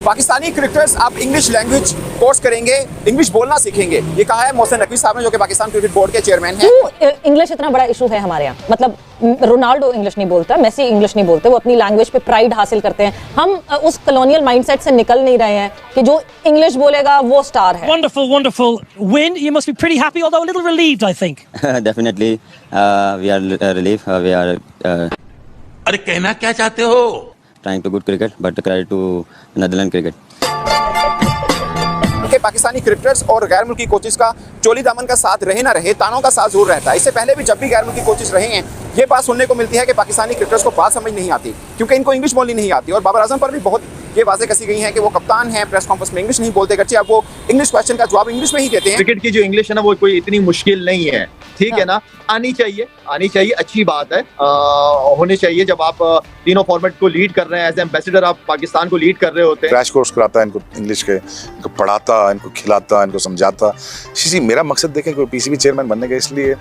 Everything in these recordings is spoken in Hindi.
पाकिस्तानी क्रिकेटर्स आप इंग्लिश लैंग्वेज कोर्स करेंगे, इंग्लिश बोलना सीखेंगे, ये कहा है मोहसिन नकवी साहब ने, जो कि पाकिस्तान क्रिकेट बोर्ड के चेयरमैन हैं। क्यों इंग्लिश इतना बड़ा इशू है हमारे यहाँ? मतलब रोनाल्डो इंग्लिश नहीं बोलता, मेसी इंग्लिश नहीं बोलते, वो अपनी लैंग्वेज पे प्राइड हासिल करते हैं। हम उस कॉलोनियल माइंडसेट से निकल नहीं रहे हैं कि जो इंग्लिश बोलेगा वो स्टार है। Wonderful win. You must be pretty happy, although a little relieved, I think. Definitely, we are relieved. We are अरे कहना क्या चाहते हो? trying to good cricket, but credit to Netherlands cricket. के पाकिस्तानी क्रिकेटर्स और गैर मुल्की कोचेस का चोली दामन का साथ रहे ना रहे, तानों का साथ जरूर रहता है। इससे पहले भी जब भी गैर मुल्की कोचेस रहे हैं, ये बात सुनने को मिलती है कि पाकिस्तानी क्रिकेटर्स को बात समझ नहीं आती क्योंकि इनको इंग्लिश बोलनी नहीं आती। और बाबर आजम पर भी बहुत ये बातें कसी गई हैं कि वो कप्तान हैं, प्रेस कॉन्फ्रेंस में इंग्लिश नहीं बोलते, गर्चे अब वो इंग्लिश क्वेश्चन का जवाब इंग्लिश में ही देते हैं। क्रिकेट की जो इंग्लिश है ना, वो कोई इतनी मुश्किल नहीं है, ठीक है ना। आनी चाहिए, अच्छी बात है, होनी चाहिए। जब आप तीनों फॉर्मेट को लीड कर रहे हैं, एज एम्बेसडर आप पाकिस्तान को लीड कर रहे होते हैं। क्रैश कोर्स कराता है इनको इंग्लिश के, इनको पढ़ाता, इनको खिलाता, इनको समझाता। मेरा मकसद देखें कोई पीसीबी चेयरमैन बनने का, इसलिए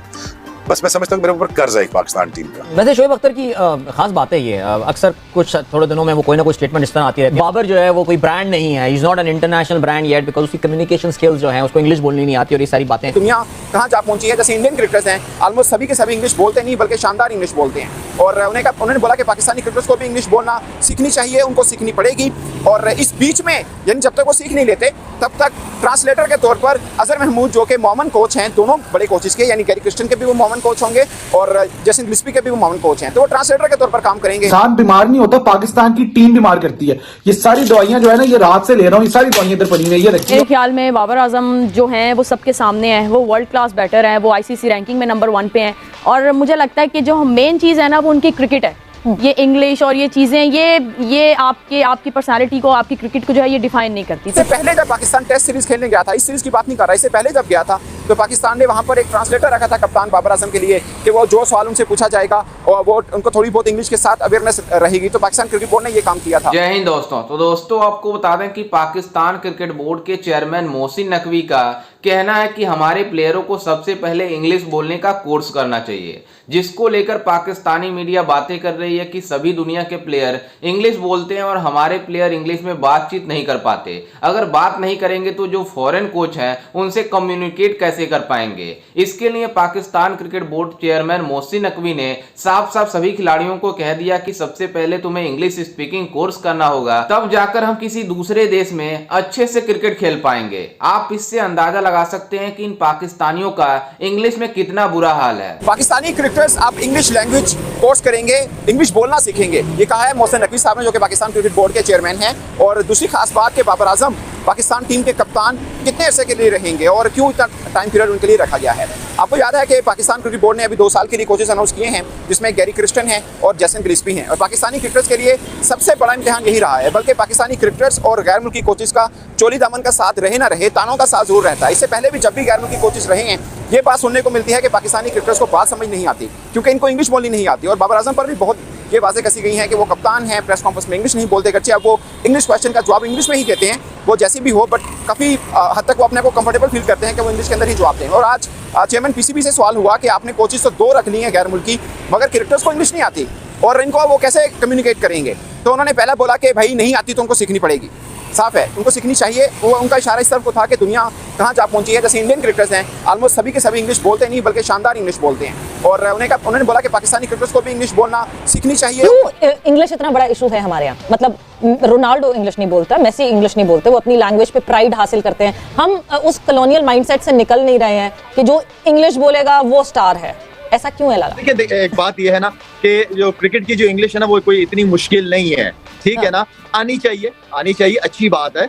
बस मैं समझता हूँ मेरे ऊपर कर्ज है पाकिस्तान टीम का। वैसे शोएब अख्तर की खास बात है ये, अक्सर कुछ थोड़े दिनों में वो कोई ना कोई स्टेटमेंट इस तरह आती है। बाबर जो है वो कोई ब्रांड नहीं है, is not an international brand yet, because उसकी कम्युनिकेशन स्किल्स जो है उसको इंग्लिश बोलनी नहीं आती और ये सारी बातें। दुनिया कहाँ जा पहुंची है, जैसे इंडियन क्रिकेटर्स हैं, ऑलमोस्ट सभी के सभी इंग्लिश बोलते नहीं बल्कि शानदार इंग्लिश बोलते हैं। और उन्होंने बोला कि पाकिस्तानी क्रिकेटर्स को भी इंग्लिश बोलना सीखनी चाहिए, उनको सीखनी पड़ेगी। और इस बीच में यानी जब तक वो सीख नहीं लेते तब तक ट्रांसलेटर के तौर पर अजहर महमूद जो कि मोमन कोच हैं, दोनों बड़े कोचेस के, यानी गैरी क्रिस्टन के भी वो मोमन कोच होंगे और जैसन गिल्स्पी के भी वो मोमन कोच हैं, तो वो ट्रांसलेटर के तौर पर काम करेंगे। इंसान बीमार नहीं होता, पाकिस्तान की टीम बीमार करती है। ये सारी दवाइयां जो है ना, ये रात से ले रहा हूँ, ये सारी दवाइयां इधर पड़ी हुई है, ये रखिए। मेरे ख्याल में बाबर आजम जो हैं वो सबके सामने हैं, वो वर्ल्ड क्लास बैटर हैं, वो आईसीसी रैंकिंग में नंबर 1 पे हैं। और मुझे लगता है कि जो मेन चीज़ है ना वो उनकी क्रिकेट है। ये इंग्लिश और ये चीज़ें ये आपकी पर्सनालिटी को, आपकी क्रिकेट को जो है ये डिफाइन नहीं करती। इससे पहले जब पाकिस्तान टेस्ट सीरीज खेलने गया था, इस सीरीज की बात नहीं कर रहा, इससे पहले जब गया था तो पाकिस्तान ने वहां पर एक ट्रांसलेटर रखा था कप्तान बाबर आजम के लिए कि वो जो सवाल उनसे पूछा जाएगा और वो उनको थोड़ी बहुत इंग्लिश के साथ अवेयरनेस रहेगी। तो पाकिस्तान क्रिकेट बोर्ड ने ये काम किया था। जय हिंद दोस्तों। तो दोस्तों आपको बता दें कि पाकिस्तान क्रिकेट बोर्ड के चेयरमैन मोहसिन नकवी का कहना है कि हमारे प्लेयरों को सबसे पहले इंग्लिश बोलने का कोर्स करना चाहिए, जिसको लेकर पाकिस्तानी मीडिया बातें कर रही है कि सभी दुनिया के प्लेयर इंग्लिश बोलते हैं और हमारे प्लेयर इंग्लिश में बातचीत नहीं कर पाते। अगर बात नहीं करेंगे तो जो फॉरेन कोच हैं उनसे कम्युनिकेट कैसे कर पाएंगे। इसके लिए Pakistan cricket board chairman Mohsin Naqvi ने साफ साफ सभी खिलाड़ियों को कह दिया कि सबसे पहले तुम्हें इंग्लिश स्पीकिंग कोर्स करना होगा, तब जाकर हम किसी दूसरे देश में अच्छे से क्रिकेट खेल पाएंगे। आप इससे अंदाजा लगा सकते हैं कि इन पाकिस्तानियों का इंग्लिश में कितना बुरा हाल है। पाकिस्तानी क्रिकेटर्स आप इंग्लिश लैंग्वेज कोर्स करेंगे, इंग्लिश बोलना सीखेंगे, ये कहा है मोहसिन नकवी साहब ने, जो कि पाकिस्तान क्रिकेट बोर्ड के चेयरमैन हैं। और दूसरी खास बात कि बाबर आजम पाकिस्तान टीम के कप्तान कितने अरसे के लिए रहेंगे और क्यों इतना टाइम पीरियड उनके लिए रखा गया है। आपको याद है कि पाकिस्तान क्रिकेट बोर्ड ने अभी 2 साल के लिए कोचेस अनाउंस किए हैं, जिसमें गैरी क्रिस्टन है और जैसन गिल्स्पी हैं। और पाकिस्तानी क्रिकेटर्स के लिए सबसे बड़ा इम्तिहान यही रहा है, बल्कि पाकिस्तानी क्रिकेटर्स और गैर मुल्की कोचेस का चोली दामन का साथ रहे ना रहे, तानों का साथ जरूर रहता है। इससे पहले भी जब भी गैर मुल्की कोचेस रहे हैं, ये बात सुनने को मिलती है कि पाकिस्तानी क्रिकेटर्स को बात समझ नहीं आती क्योंकि इनको इंग्लिश बोलनी नहीं आती। और बाबर आजम पर भी बहुत ये बातें कसी गई हैं कि वो कप्तान हैं, प्रेस कॉन्फ्रेंस में इंग्लिश नहीं बोलते, गर्चे अब वो इंग्लिश क्वेश्चन का जवाब इंग्लिश में ही देते हैं। वो जैसी भी हो, बट काफ़ी हद तक वो अपने को कंफर्टेबल फील करते हैं कि वो इंग्लिश के अंदर ही जवाब दें। और आज चेयरमैन पीसीबी से सवाल हुआ कि आपने कोचेस तो 2 रख ली हैं गैर मुल्की, मगर क्रिकेटर्स को इंग्लिश नहीं आती और इनको वो कैसे कम्युनिकेट करेंगे। तो उन्होंने पहला बोला कि भाई नहीं आती तो उनको सीखनी पड़ेगी। साफ है, उनको सीखनी चाहिए। वो उनका इशारा इस तरफ को था कि दुनिया कहाँ जा पहुंची है, जैसे इंडियन क्रिकेटर्स हैं, ऑलमोस्ट सभी के सभी इंग्लिश बोलते नहीं बल्कि शानदार इंग्लिश बोलते हैं। और उन्होंने बोला कि पाकिस्तानी क्रिकेटर्स को भी इंग्लिश बोलना सीखनी चाहिए। क्यों इंग्लिश इतना बड़ा इशू है हमारे यहाँ? मतलब रोनाल्डो इंग्लिश नहीं बोलता, मेसी इंग्लिश नहीं बोलते, वो अपनी लैंग्वेज पे प्राइड हासिल करते हैं। हम उस कॉलोनियल माइंडसेट से निकल नहीं रहे हैं कि जो इंग्लिश बोलेगा वो स्टार है। ऐसा क्यों है लगा? देखिए, एक बात यह है ना कि जो क्रिकेट की जो इंग्लिश है ना, वो कोई इतनी मुश्किल नहीं है, ठीक है ना। आनी चाहिए, अच्छी बात है,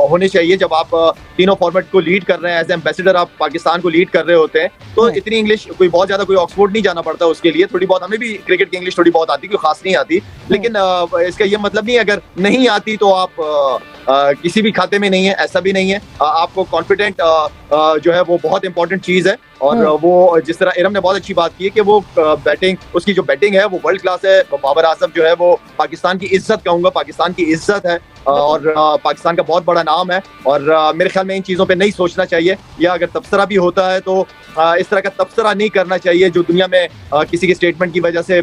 होनी चाहिए। जब आप तीनों फॉर्मेट को लीड कर रहे हैं, एज एम्बेसडर आप पाकिस्तान को लीड कर रहे होते हैं, तो इतनी इंग्लिश कोई बहुत ज्यादा कोई ऑक्सफोर्ड नहीं जाना पड़ता उसके लिए। थोड़ी बहुत हमें भी क्रिकेट की इंग्लिश थोड़ी बहुत आती, कोई खास नहीं आती, लेकिन इसका ये मतलब नहीं है अगर नहीं आती तो आप किसी भी खाते में नहीं है, ऐसा भी नहीं है। आपको कॉन्फिडेंट जो है वो बहुत इंपॉर्टेंट चीज है। और वो जिस तरह इरम ने बहुत अच्छी बात की है कि वो बैटिंग, उसकी जो बैटिंग है वो वर्ल्ड क्लास है। बाबर आजम जो है वो पाकिस्तान की इज्जत कहूंगा, पाकिस्तान की इज्जत है। और पाकिस्तान का बहुत बड़ा नाम है और मेरे ख्याल में इन चीज़ों पे नहीं सोचना चाहिए, या अगर तबसरा भी होता है तो इस तरह का तबसरा नहीं करना चाहिए जो दुनिया में किसी के स्टेटमेंट की वजह से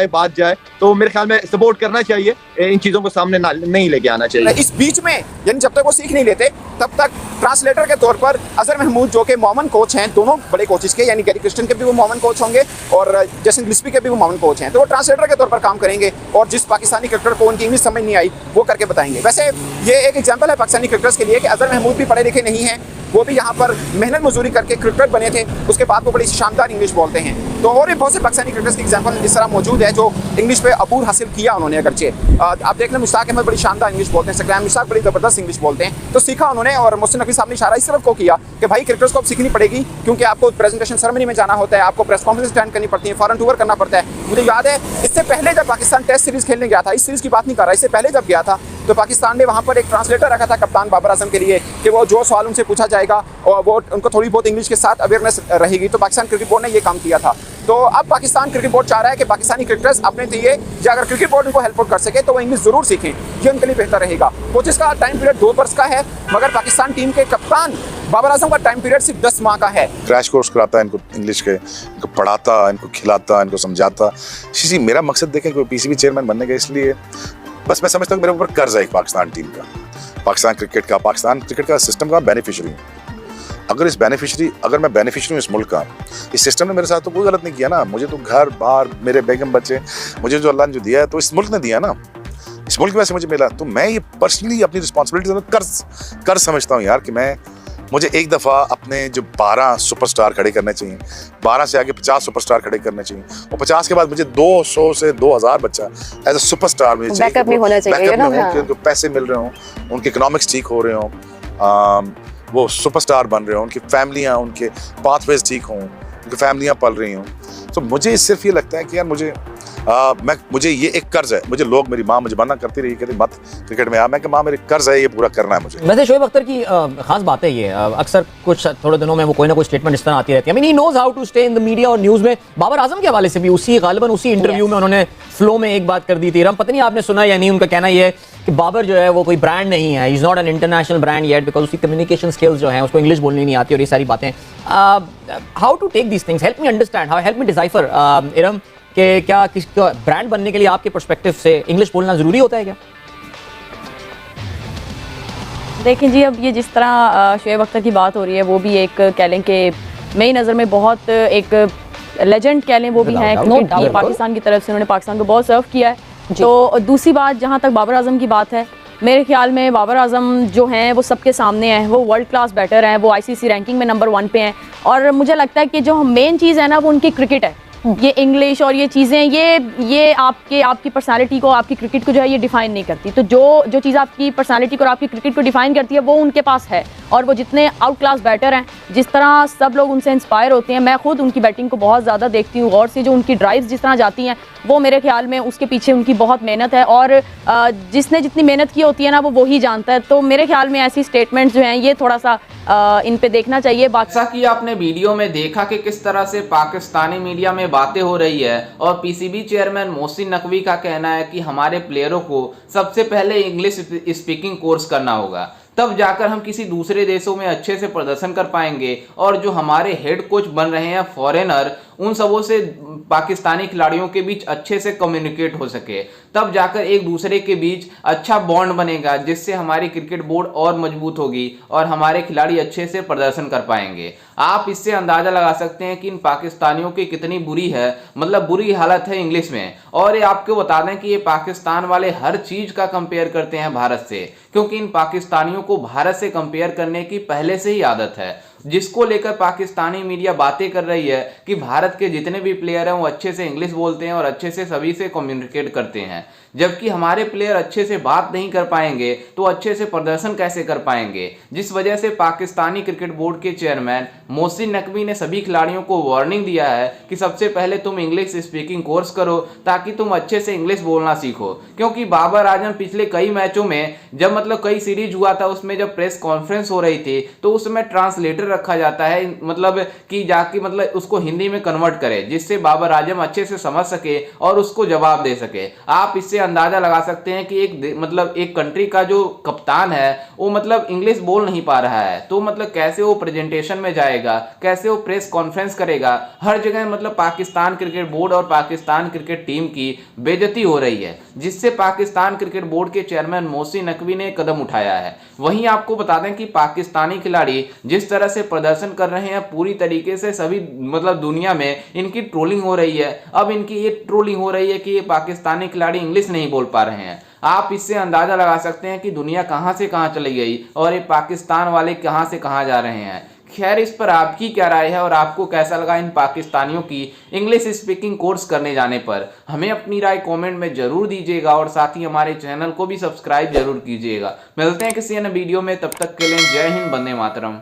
बात जाए। तो मेरे ख्याल में सपोर्ट करना चाहिए, इन चीज़ों को सामने नहीं लेके आना चाहिए। इस बीच में यानी जब तक वो सीख नहीं लेते तब तक ट्रांसलेटर के तौर पर अजहर महमूद जो कि मोमन कोच हैं, दोनों बड़े कोचेस के, यानी गैरी क्रिस्टन के भी वो मोमन कोच होंगे और जैसन गिल्स्पी के भी वो मोमन कोच हैं, तो वो ट्रांसलेटर के तौर पर काम करेंगे और जिस पाकिस्तानी क्रिकेटर को उनकी इंग्लिश समझ नहीं आई वो करके बताएंगे। वैसे ये एक एग्जाम्पल है पाकिस्तानी क्रिकेटर्स के लिए कि अजहर महमूद भी पढ़े लिखे नहीं हैं, वो भी यहाँ पर मेहनत मजदूरी करके क्रिकेटर बने थे, उसके बाद वो बड़ी शानदार इंग्लिश बोलते हैं। तो और भी बहुत से पाकिस्तानी क्रिकेटर्स के एग्जाम्पल इस तरह मौजूद है जो इंग्लिश पे अबूर हासिल किया उन्होंने। अगरचे आप देख लें मुश्ताक अहमद बड़ी शानदार इंग्लिश बोलते हैं, सकलैन मुश्ताक बड़ी ज़बरदस्त इंग्लिश बोलते हैं, तो सीखा उन्होंने। और मोहसिन नकवी साहब ने इशारा इस तरफ को किया कि भाई क्रिकेटर्स को अब सीखनी पड़ेगी, क्योंकि आपको प्रेजेंटेशन सेरेमनी में जाना होता है, आपको प्रेस कॉन्फ्रेंस अटेंड करनी पड़ती है, फॉरेन टूर करना पड़ता है। मुझे याद है इससे पहले जब पाकिस्तान टेस्ट सीरीज़ खेलने गया था, इस सीरीज़ की बात नहीं कर रहा, इससे पहले जब गया था तो पाकिस्तान ने वहाँ पर एक ट्रांसलेटर रखा था कप्तान बाबर आजम के लिए कि वो जो सवाल उनसे पूछा जाएगा और वो उनको थोड़ी बहुत इंग्लिश के साथ अवेयरनेस रहेगी। तो पाकिस्तान क्रिकेट बोर्ड ने ये काम किया था। तो अब पाकिस्तान क्रिकेट बोर्ड चाह रहा है कि पाकिस्तानी क्रिकेटर्स अपने लिए, या अगर क्रिकेट बोर्ड उनको हेल्प कर सके तो वो इंग्लिश जरूर सीखें, ये उनके लिए बेहतर रहेगा। कोचेस का टाइम पीरियड 2 वर्ष का है, मगर पाकिस्तान टीम के कप्तान बाबर आजम का टाइम पीरियड सिर्फ 10 माह का है। क्रैश कोर्स कराता है इनको इंग्लिश के, इनको पढ़ाता, इनको खिलाता, इनको समझाता। शीशी मेरा मकसद देखें कि पीसीबी चेयरमैन बनने का, इसलिए बस मैं समझता हूँ मेरे ऊपर कर्ज है एक पाकिस्तान टीम का, पाकिस्तान क्रिकेट का सिस्टम का बेनिफिशियरी हूँ। अगर मैं बेनिफिशियरी हूँ इस मुल्क का, इस सिस्टम ने मेरे साथ तो कोई गलत नहीं किया ना। मुझे तो घर बार, मेरे बेगम बच्चे, मुझे जो अल्लाह ने जो दिया है तो इस मुल्क ने दिया ना, इस मुल्क की वजह से मुझे मिला। तो मैं ये पर्सनली अपनी रिस्पॉन्सिबिलिटी कर्ज समझता हूँ यार, कि मुझे एक दफ़ा अपने जो 12 सुपरस्टार खड़े करने चाहिए, 12 से आगे 50 सुपरस्टार खड़े करने चाहिए, और 50 के बाद मुझे 200 से 2000 बच्चा एज ए सुपरस्टार मुझे चाहिए। बैकअप भी होना चाहिए ना, उनको पैसे मिल रहे हों, उनके इकोनॉमिक्स ठीक हो रहे हों, वो सुपरस्टार बन रहे हों, उनकी फैमिलियाँ, उनके पाथवेज ठीक हों, उनकी फैमिलियाँ पल रही हों। तो मुझे सिर्फ ये लगता है कि यार मुझे ये एक कर्ज है। मुझे लोग, मेरी माँ मुझे मना करती रही, कहती मत क्रिकेट में आ, मैं कि माँ मेरे कर्ज है, ये पूरा करना है मुझे। वैसे शोएब अख्तर की खास बात है ये, अक्सर कुछ थोड़े दिनों में वो कोई ना कोई स्टेटमेंट इस तरह आती रहती है। I mean he knows how to stay in the media और न्यूज़ में। बाबर आजम के हवाले से भी गालिबन उसी इंटरव्यू में उन्होंने फ्लो में एक बात कर दी थी। रम पता नहीं आपने सुना या नहीं, उनका कहना यह है कि बाबर जो है वो कोई ब्रांड नहीं है, is not an international brand yet, because उसकी कम्युनिकेशन स्किल्स जो है, उसको इंग्लिश बोलनी नहीं आती और ये सारी बातें। How to take these things, help me understand, help me decipher इरम, कि क्या किसी ब्रांड बनने के लिए आपके पर्सपेक्टिव से इंग्लिश बोलना जरूरी होता है क्या? देखिए जी, अब ये जिस तरह शोएब अख्तर की बात हो रही है, वो भी एक कह लें कि मेरी नज़र में बहुत एक लेजेंड कह लें वो भी हैं, क्योंकि पाकिस्तान की तरफ से उन्होंने पाकिस्तान को बहुत सर्व किया है। तो दूसरी बात, जहाँ तक बाबर आजम की बात है, मेरे ख्याल में बाबर आजम जो हैं वो सबके सामने हैं, वो वर्ल्ड क्लास बैटर हैं, वो ICC रैंकिंग में नंबर 1 पे हैं। और मुझे लगता है कि जो मेन चीज़ है ना वो उनकी क्रिकेट है। ये इंग्लिश और ये चीज़ें ये आपकी पर्सनालिटी को, आपकी क्रिकेट को जो है ये डिफाइन नहीं करती। तो जो चीज़ आपकी पर्सनालिटी को और आपकी क्रिकेट को डिफाइन करती है वो उनके पास है, और वो जितने आउट क्लास बैटर हैं, जिस तरह सब लोग उनसे इंस्पायर होते हैं। मैं खुद उनकी बैटिंग को बहुत ज़्यादा देखती हूँ गौर से, जो उनकी ड्राइव्स जिस तरह जाती हैं वो मेरे ख्याल में उसके पीछे उनकी बहुत मेहनत है, और जिसने जितनी मेहनत की होती है ना वो ही जानता है। तो मेरे ख्याल में ऐसी स्टेटमेंट्स जो हैं ये थोड़ा सा इन पे देखना चाहिए। जैसा कि आपने वीडियो में देखा कि किस तरह से पाकिस्तानी मीडिया में बातें हो रही है, और पीसीबी चेयरमैन मोहसिन नकवी का कहना है कि हमारे प्लेयरों को सबसे पहले इंग्लिश स्पीकिंग कोर्स करना होगा, तब जाकर हम किसी दूसरे देशों में अच्छे से प्रदर्शन कर पाएंगे। और जो हमारे हेड कोच बन रहे हैं फॉरेनर, उन सबों से पाकिस्तानी खिलाड़ियों के बीच अच्छे से कम्युनिकेट हो सके, तब जाकर एक दूसरे के बीच अच्छा बॉन्ड बनेगा, जिससे हमारी क्रिकेट बोर्ड और मजबूत होगी और हमारे खिलाड़ी अच्छे से प्रदर्शन कर पाएंगे। आप इससे अंदाजा लगा सकते हैं कि इन पाकिस्तानियों की कितनी बुरी है, मतलब बुरी हालत है इंग्लिश में। और ये आपको बता दें कि ये पाकिस्तान वाले हर चीज का कंपेयर करते हैं भारत से, क्योंकि इन पाकिस्तानियों को भारत से कंपेयर करने की पहले से ही आदत है, जिसको लेकर पाकिस्तानी मीडिया बातें कर रही है कि भारत के जितने भी प्लेयर हैं वो अच्छे से इंग्लिश बोलते हैं और अच्छे से सभी से कम्युनिकेट करते हैं। जबकि हमारे प्लेयर अच्छे से बात नहीं कर पाएंगे तो अच्छे से प्रदर्शन कैसे कर पाएंगे, जिस वजह से पाकिस्तानी क्रिकेट बोर्ड के चेयरमैन मोहसिन नकवी ने सभी खिलाड़ियों को वार्निंग दिया है कि सबसे पहले तुम इंग्लिश स्पीकिंग कोर्स करो, ताकि तुम अच्छे से इंग्लिश बोलना सीखो। क्योंकि बाबर आजम पिछले कई मैचों में, जब मतलब कई सीरीज हुआ था, उसमें जब प्रेस कॉन्फ्रेंस हो रही थी तो उसमें ट्रांसलेटर रखा जाता है, मतलब कि जाके मतलब उसको हिंदी में कन्वर्ट करे, जिससे बाबर आजम अच्छे से समझ सके और उसको जवाब दे सके। आप इससे अंदाजा लगा सकते हैं कि एक कंट्री का जो कप्तान है वो मतलब इंग्लिश बोल नहीं पा रहा है, तो मतलब कैसे वो प्रेजेंटेशन में जाएगा, कैसे वो प्रेस कॉन्फ्रेंस करेगा। हर जगह मतलब पाकिस्तान क्रिकेट बोर्ड और पाकिस्तान क्रिकेट टीम की बेइज्जती हो रही है, जिससे पाकिस्तान क्रिकेट बोर्ड के चेयरमैन मोहसिन नकवी ने कदम उठाया है। वहीं आपको बता दें कि पाकिस्तानी खिलाड़ी जिस तरह से प्रदर्शन कर रहे हैं, पूरी तरीके से सभी मतलब दुनिया में इनकी ट्रोलिंग हो रही है। अब इनकी ये ट्रोलिंग हो रही है कि ये पाकिस्तानी खिलाड़ी इंग्लिश नहीं बोल पा रहे हैं। आप इससे अंदाजा लगा सकते हैं कि दुनिया कहां से कहां चली गई और ये पाकिस्तान वाले कहां से कहां जा रहे हैं। खैर, इस पर आपकी क्या राय है और आपको कैसा लगा इन पाकिस्तानियों की इंग्लिश स्पीकिंग कोर्स करने जाने पर? हमें अपनी राय कमेंट में जरूर दीजिएगा और साथ ही हमारे चैनल को भी सब्सक्राइब जरूर कीजिएगा। मिलते हैं किसी अन्य वीडियो में, तब तक के लिए जय हिंद, वंदे मातरम।